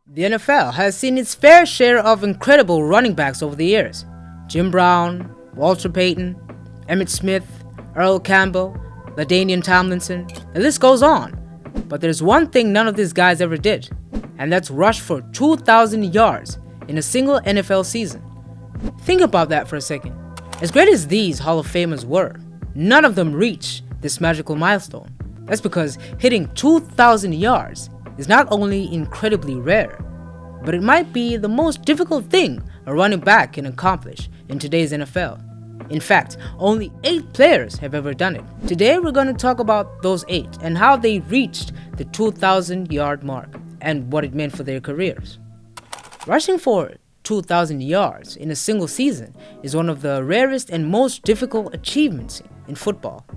The NFL has seen its fair share of incredible running backs over the years. Jim Brown, Walter Payton, Emmitt Smith, Earl Campbell, LaDainian Tomlinson, the list goes on. But there's one thing none of these guys ever did, and that's rush for 2,000 yards in a single NFL season. Think about that for a second. As great as these Hall of Famers were, none of them reached this magical milestone. That's because hitting 2,000 yards is not only incredibly rare, but it might be the most difficult thing a running back can accomplish in today's NFL. In fact, only 8 players have ever done it. Today we're going to talk about those 8 and how they reached the 2,000 yard mark and what it meant for their careers. Rushing for 2,000 yards in a single season is one of the rarest and most difficult achievements in football.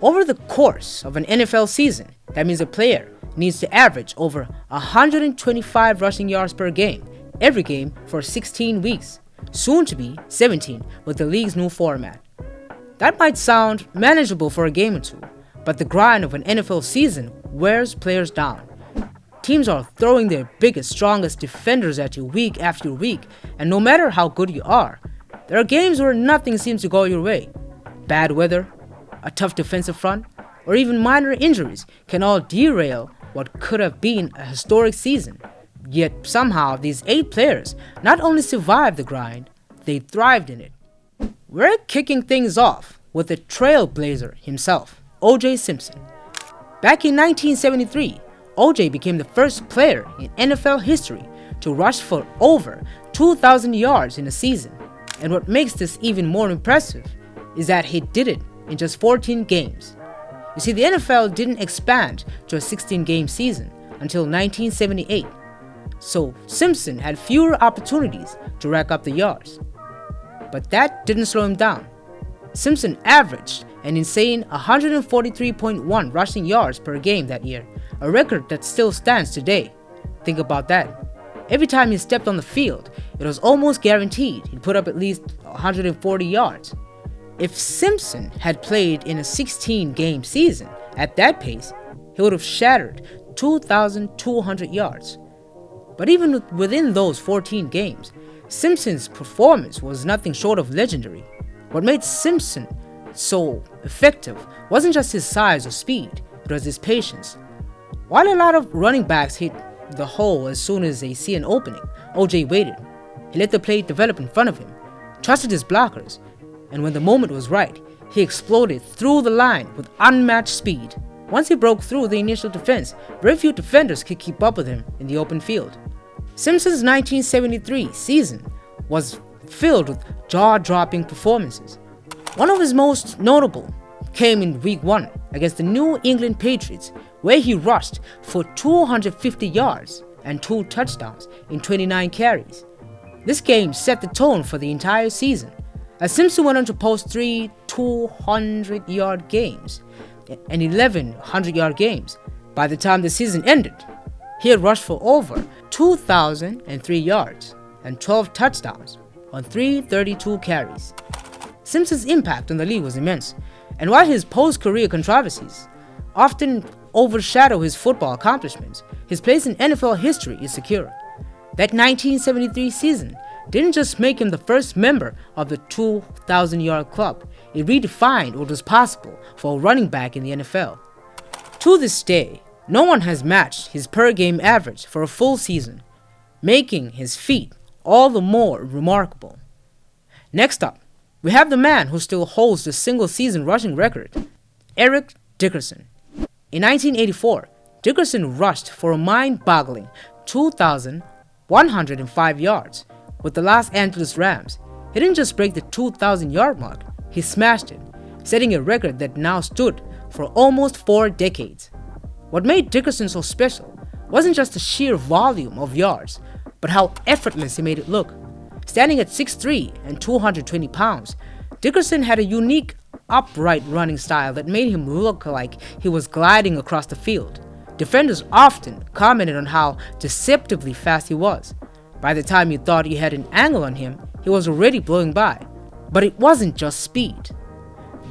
Over the course of an NFL season, that means a player needs to average over 125 rushing yards per game, every game for 16 weeks, soon to be 17 with the league's new format. That might sound manageable for a game or two, but the grind of an NFL season wears players down. Teams are throwing their biggest, strongest defenders at you week after week, and no matter how good you are, there are games where nothing seems to go your way. Bad weather, a tough defensive front, or even minor injuries can all derail what could have been a historic season. Yet somehow these 8 players not only survived the grind, they thrived in it. We're kicking things off with the trailblazer himself, O.J. Simpson. Back in 1973, O.J. became the first player in NFL history to rush for over 2,000 yards in a season. And what makes this even more impressive is that he did it in just 14 games. You see, the NFL didn't expand to a 16-game season until 1978, so Simpson had fewer opportunities to rack up the yards. But that didn't slow him down. Simpson averaged an insane 143.1 rushing yards per game that year, a record that still stands today. Think about that. Every time he stepped on the field, it was almost guaranteed he'd put up at least 140 yards. If Simpson had played in a 16-game season at that pace, he would have shattered 2,200 yards. But even within those 14 games, Simpson's performance was nothing short of legendary. What made Simpson so effective wasn't just his size or speed, it was his patience. While a lot of running backs hit the hole as soon as they see an opening, O.J. waited. He let the play develop in front of him, trusted his blockers, and when the moment was right, he exploded through the line with unmatched speed. Once he broke through the initial defense, very few defenders could keep up with him in the open field. Simpson's 1973 season was filled with jaw-dropping performances. One of his most notable came in Week 1 against the New England Patriots, where he rushed for 250 yards and 2 touchdowns in 29 carries. This game set the tone for the entire season, as Simpson went on to post 3 200-yard games and 11 100-yard games. By the time the season ended, he had rushed for over 2,003 yards and 12 touchdowns on 332 carries. Simpson's impact on the league was immense, and while his post-career controversies often overshadow his football accomplishments, his place in NFL history is secure. That 1973 season didn't just make him the first member of the 2,000-yard club, it redefined what was possible for a running back in the NFL. To this day, no one has matched his per-game average for a full season, making his feat all the more remarkable. Next up, we have the man who still holds the single-season rushing record, Eric Dickerson. In 1984, Dickerson rushed for a mind-boggling 2,105 yards with the Los Angeles Rams. He didn't just break the 2,000-yard mark, he smashed it, setting a record that now stood for almost 4 decades. What made Dickerson so special wasn't just the sheer volume of yards, but how effortless he made it look. Standing at 6'3" and 220 pounds, Dickerson had a unique, upright running style that made him look like he was gliding across the field. Defenders often commented on how deceptively fast he was. By the time you thought you had an angle on him, he was already blowing by. But it wasn't just speed.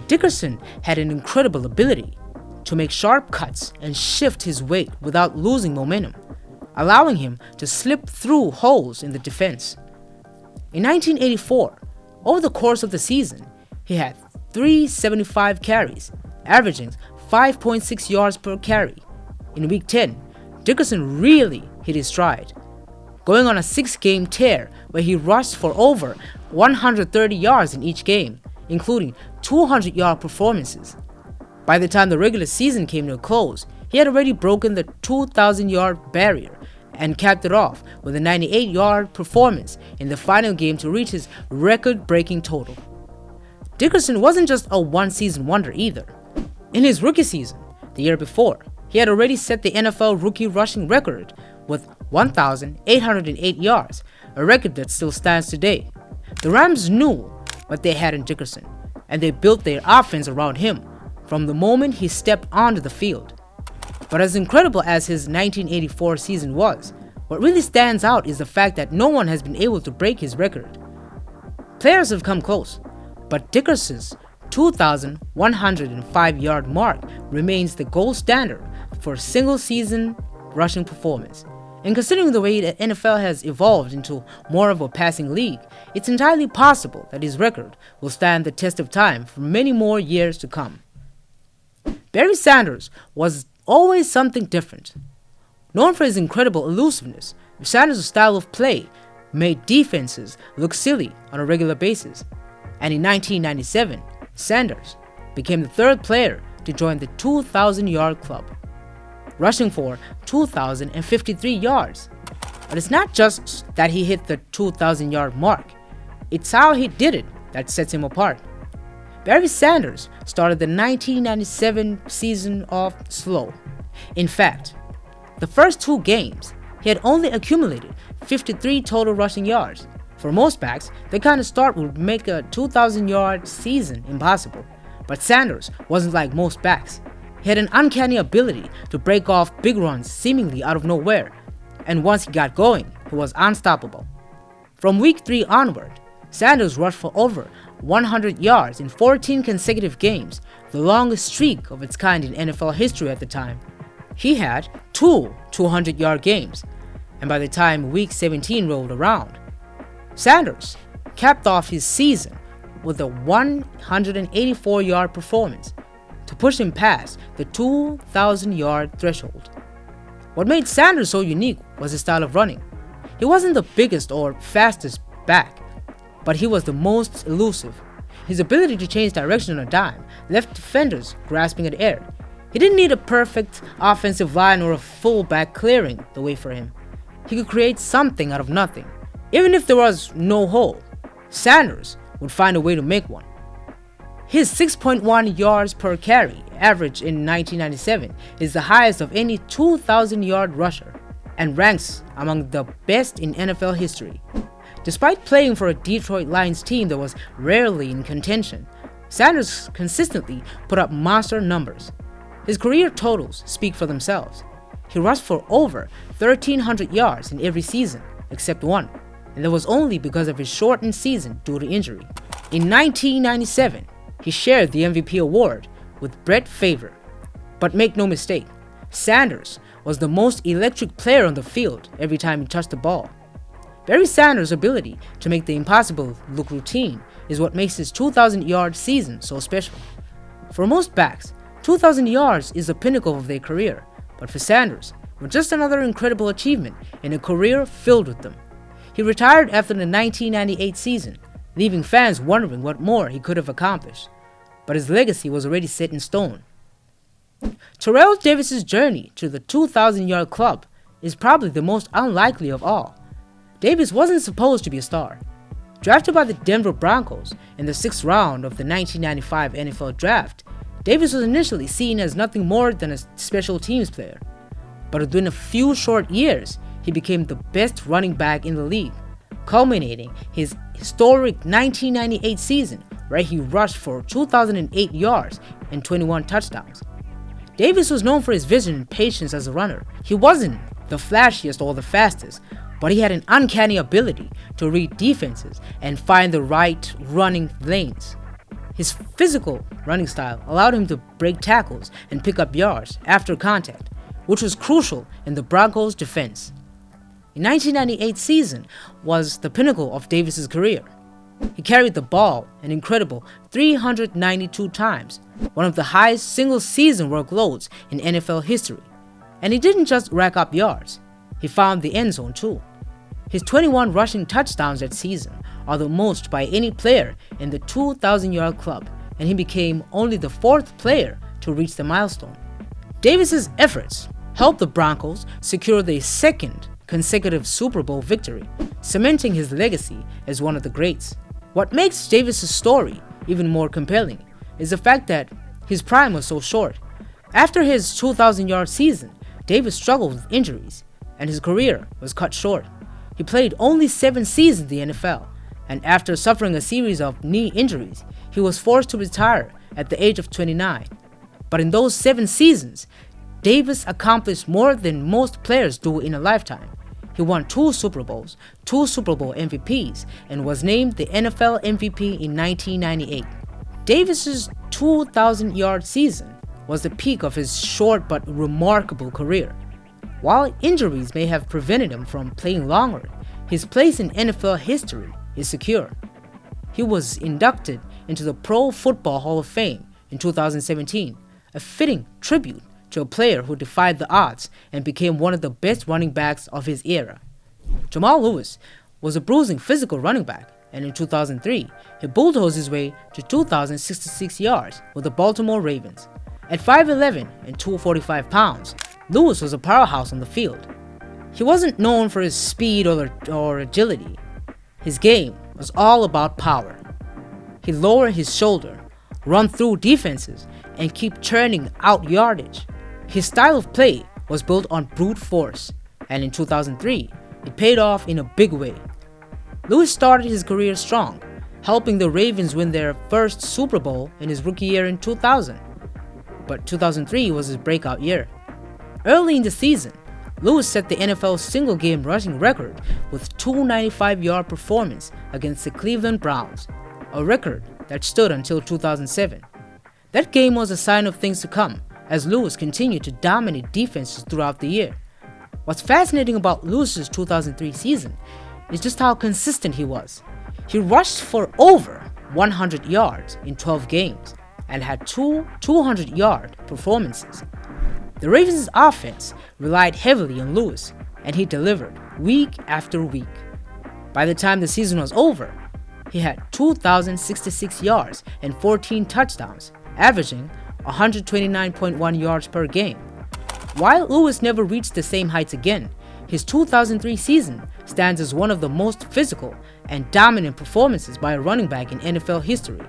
Dickerson had an incredible ability to make sharp cuts and shift his weight without losing momentum. allowing him to slip through holes in the defense. In 1984, over the course of the season, he had 375 carries, averaging 5.6 yards per carry. In Week 10, Dickerson really hit his stride, going on a 6-game tear where he rushed for over 130 yards in each game, including 200-yard performances. By the time the regular season came to a close, he had already broken the 2,000-yard barrier and capped it off with a 98-yard performance in the final game to reach his record-breaking total. Dickerson wasn't just a one-season wonder either. In his rookie season, the year before, he had already set the NFL rookie rushing record with 1,808 yards, a record that still stands today. The Rams knew what they had in Dickerson, and they built their offense around him from the moment he stepped onto the field. But as incredible as his 1984 season was, what really stands out is the fact that no one has been able to break his record. Players have come close, but Dickerson's 2,105-yard mark remains the gold standard for a single-season rushing performance. And considering the way the NFL has evolved into more of a passing league, it's entirely possible that his record will stand the test of time for many more years to come. Barry Sanders was always something different. Known for his incredible elusiveness, Sanders' style of play made defenses look silly on a regular basis. And in 1997, Sanders became the third player to join the 2,000-yard club, rushing for 2,053 yards. But it's not just that he hit the 2,000-yard mark, it's how he did it that sets him apart. Barry Sanders started the 1997 season off slow. In fact, the first 2 games, he had only accumulated 53 total rushing yards. For most backs, the kind of start would make a 2,000-yard season impossible. But Sanders wasn't like most backs. He had an uncanny ability to break off big runs seemingly out of nowhere, and once he got going, he was unstoppable. From Week 3 onward, Sanders rushed for over 100 yards in 14 consecutive games, the longest streak of its kind in NFL history at the time. He had 2 200-yard games, and by the time Week 17 rolled around, Sanders capped off his season with a 184-yard performance to push him past the 2,000-yard threshold. What made Sanders so unique was his style of running. He wasn't the biggest or fastest back, but he was the most elusive. His ability to change direction on a dime left defenders grasping at air. He didn't need a perfect offensive line or a fullback clearing the way for him. He could create something out of nothing. Even if there was no hole, Sanders would find a way to make one. His 6.1 yards per carry average in 1997 is the highest of any 2,000-yard rusher and ranks among the best in NFL history. Despite playing for a Detroit Lions team that was rarely in contention, Sanders consistently put up monster numbers. His career totals speak for themselves. He rushed for over 1,300 yards in every season, except one, and that was only because of his shortened season due to injury. In 1997, he shared the MVP award with Brett Favre. But make no mistake, Sanders was the most electric player on the field every time he touched the ball. Barry Sanders' ability to make the impossible look routine is what makes his 2,000-yard season so special. For most backs, 2,000 yards is the pinnacle of their career, but for Sanders, it was just another incredible achievement in a career filled with them. He retired after the 1998 season, leaving fans wondering what more he could have accomplished, but his legacy was already set in stone. Terrell Davis' journey to the 2,000-yard club is probably the most unlikely of all. Davis wasn't supposed to be a star. Drafted by the Denver Broncos in the 6th round of the 1995 NFL Draft, Davis was initially seen as nothing more than a special teams player. But within a few short years, he became the best running back in the league, culminating his historic 1998 season where he rushed for 2,008 yards and 21 touchdowns. Davis was known for his vision and patience as a runner. He wasn't the flashiest or the fastest, but he had an uncanny ability to read defenses and find the right running lanes. His physical running style allowed him to break tackles and pick up yards after contact, which was crucial in the Broncos' defense. The 1998 season was the pinnacle of Davis's career. He carried the ball an incredible 392 times, one of the highest single-season workloads in NFL history. And he didn't just rack up yards, he found the end zone too. His 21 rushing touchdowns that season are the most by any player in the 2,000-yard club, and he became only the 4th player to reach the milestone. Davis's efforts helped the Broncos secure their 2nd consecutive Super Bowl victory, cementing his legacy as one of the greats. What makes Davis's story even more compelling is the fact that his prime was so short. After his 2,000-yard season, Davis struggled with injuries, and his career was cut short. He played only 7 seasons in the NFL, and after suffering a series of knee injuries, he was forced to retire at the age of 29. But in those 7 seasons, Davis accomplished more than most players do in a lifetime. He won 2 Super Bowls, 2 Super Bowl MVPs, and was named the NFL MVP in 1998. Davis's 2,000-yard season was the peak of his short but remarkable career. While injuries may have prevented him from playing longer, his place in NFL history is secure. He was inducted into the Pro Football Hall of Fame in 2017, a fitting tribute to a player who defied the odds and became one of the best running backs of his era. Jamal Lewis was a bruising physical running back, and in 2003, he bulldozed his way to 2,066 yards with the Baltimore Ravens. At 5'11" and 245 pounds, Lewis was a powerhouse on the field. He wasn't known for his speed or agility. His game was all about power. He'd lower his shoulder, run through defenses, and keep churning out yardage. His style of play was built on brute force, and in 2003, it paid off in a big way. Lewis started his career strong, helping the Ravens win their first Super Bowl in his rookie year in 2000. But 2003 was his breakout year. Early in the season, Lewis set the NFL single-game rushing record with 295-yard performance against the Cleveland Browns, a record that stood until 2007. That game was a sign of things to come, as Lewis continued to dominate defenses throughout the year. What's fascinating about Lewis's 2003 season is just how consistent he was. He rushed for over 100 yards in 12 games and had 2 200-yard performances. The Ravens' offense relied heavily on Lewis, and he delivered week after week. By the time the season was over, he had 2,066 yards and 14 touchdowns, averaging 129.1 yards per game. While Lewis never reached the same heights again, his 2003 season stands as one of the most physical and dominant performances by a running back in NFL history.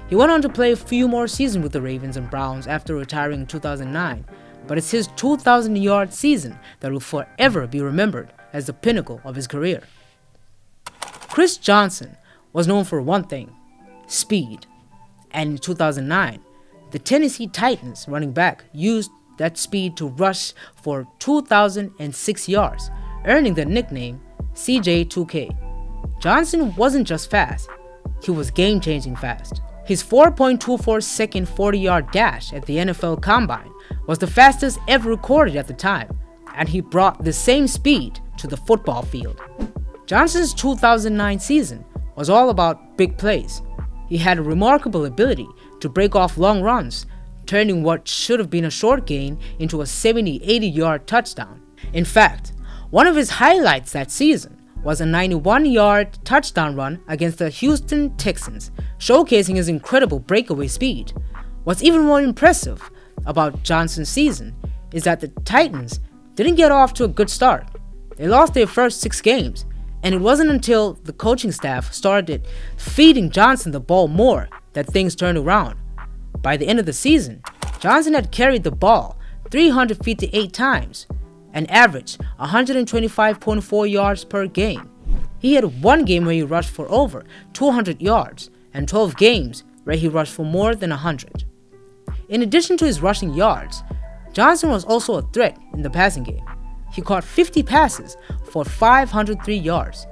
He went on to play a few more seasons with the Ravens and Browns after retiring in 2009, but it's his 2,000-yard season that will forever be remembered as the pinnacle of his career. Chris Johnson was known for one thing: speed. And in 2009, the Tennessee Titans running back used that speed to rush for 2,006 yards, earning the nickname CJ2K. Johnson wasn't just fast, he was game-changing fast. His 4.24-second 40-yard dash at the NFL Combine was the fastest ever recorded at the time, and he brought the same speed to the football field. Johnson's 2009 season was all about big plays. He had a remarkable ability to break off long runs, turning what should have been a short gain into a 70-80-yard touchdown. In fact, one of his highlights that season was a 91-yard touchdown run against the Houston Texans, showcasing his incredible breakaway speed. What's even more impressive about Johnson's season is that the Titans didn't get off to a good start. They lost their first 6 games, and it wasn't until the coaching staff started feeding Johnson the ball more that things turned around. By the end of the season, Johnson had carried the ball 358 times and averaged 125.4 yards per game. He had one game where he rushed for over 200 yards and 12 games where he rushed for more than 100. In addition to his rushing yards, Johnson was also a threat in the passing game. He caught 50 passes for 503 yards,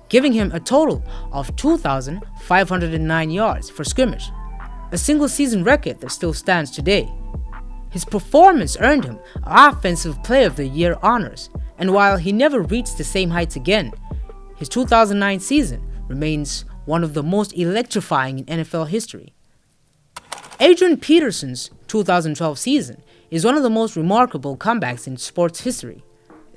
giving him a total of 2,509 yards for scrimmage, a single season record that still stands today. His performance earned him Offensive Player of the Year honors, and while he never reached the same heights again, his 2009 season remains one of the most electrifying in NFL history. Adrian Peterson's 2012 season is one of the most remarkable comebacks in sports history.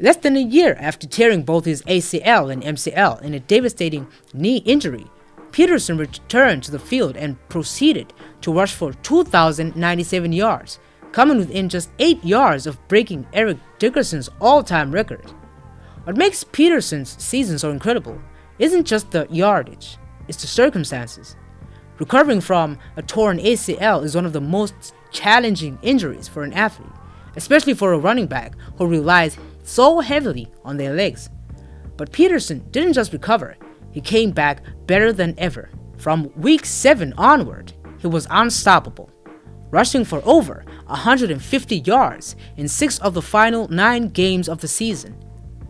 Less than a year after tearing both his ACL and MCL in a devastating knee injury, Peterson returned to the field and proceeded to rush for 2,097 yards, coming within just 8 yards of breaking Eric Dickerson's all-time record. What makes Peterson's season so incredible isn't just the yardage, it's the circumstances. Recovering from a torn ACL is one of the most challenging injuries for an athlete, especially for a running back who relies so heavily on their legs. But Peterson didn't just recover, he came back better than ever. From week 7 onward, he was unstoppable, rushing for over 150 yards in 6 of the final 9 games of the season.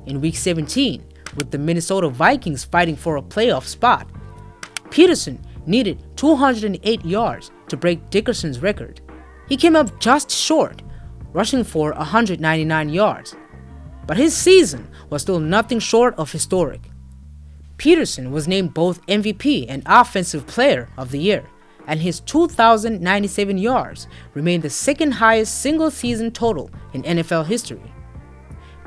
In week 17, with the Minnesota Vikings fighting for a playoff spot, Peterson needed 208 yards to break Dickerson's record. He came up just short, rushing for 199 yards. But his season was still nothing short of historic. Peterson was named both MVP and Offensive Player of the Year, and his 2,097 yards remained the second highest single season total in NFL history.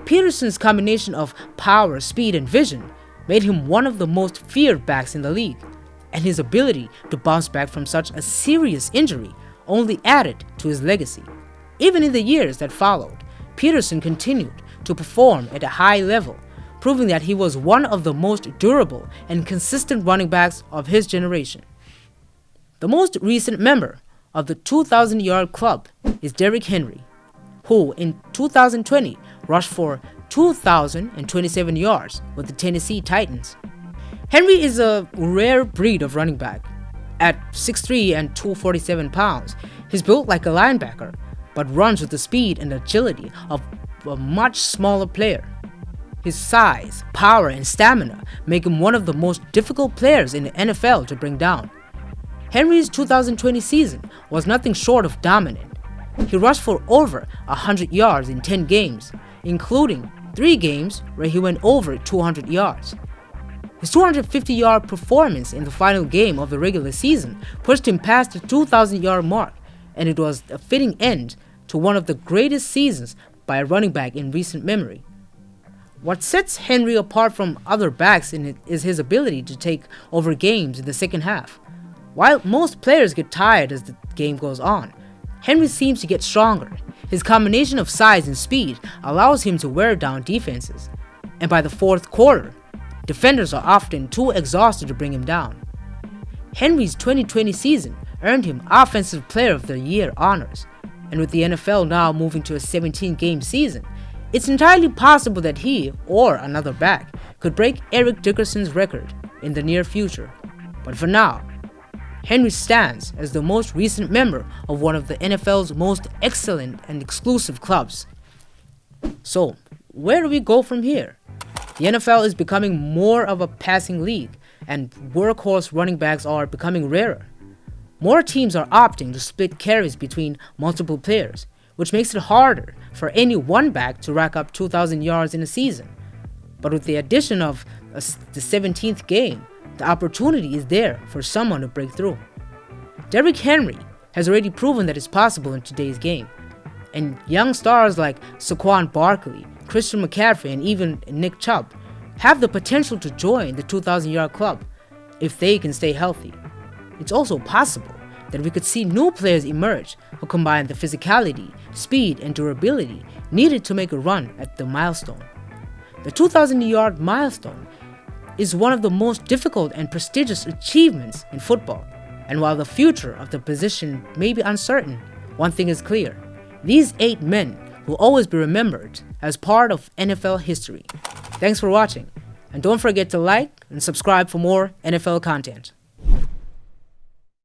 Peterson's combination of power, speed, and vision made him one of the most feared backs in the league, and his ability to bounce back from such a serious injury only added to his legacy. Even in the years that followed, Peterson continued to perform at a high level, proving that he was one of the most durable and consistent running backs of his generation. The most recent member of the 2,000-yard club is Derrick Henry, who in 2020 rushed for 2,027 yards with the Tennessee Titans. Henry is a rare breed of running back. At 6'3" and 247 pounds, he's built like a linebacker, but runs with the speed and agility of a much smaller player. His size, power, and stamina make him one of the most difficult players in the NFL to bring down. Henry's 2020 season was nothing short of dominant. He rushed for over 100 yards in 10 games, including 3 games where he went over 200 yards. His 250-yard performance in the final game of the regular season pushed him past the 2,000-yard mark, and it was a fitting end to one of the greatest seasons by a running back in recent memory. What sets Henry apart from other backs is his ability to take over games in the second half. While most players get tired as the game goes on, Henry seems to get stronger. His combination of size and speed allows him to wear down defenses, and by the fourth quarter, defenders are often too exhausted to bring him down. Henry's 2020 season earned him Offensive Player of the Year honors, and with the NFL now moving to a 17-game season, it's entirely possible that he or another back could break Eric Dickerson's record in the near future. But for now, Henry stands as the most recent member of one of the NFL's most excellent and exclusive clubs. So, where do we go from here? The NFL is becoming more of a passing league, and workhorse running backs are becoming rarer. More teams are opting to split carries between multiple players, which makes it harder for any one back to rack up 2,000 yards in a season. But with the addition of the 17th game, the opportunity is there for someone to break through. Derrick Henry has already proven that it's possible in today's game, and young stars like Saquon Barkley, Christian McCaffrey, and even Nick Chubb have the potential to join the 2,000-yard club if they can stay healthy. It's also possible that we could see new players emerge who combine the physicality, speed, and durability needed to make a run at the milestone. The 2,000-yard milestone is one of the most difficult and prestigious achievements in football, and while the future of the position may be uncertain, one thing is clear: these 8 men will always be remembered as part of NFL history. Thanks for watching, and don't forget to like and subscribe for more NFL content.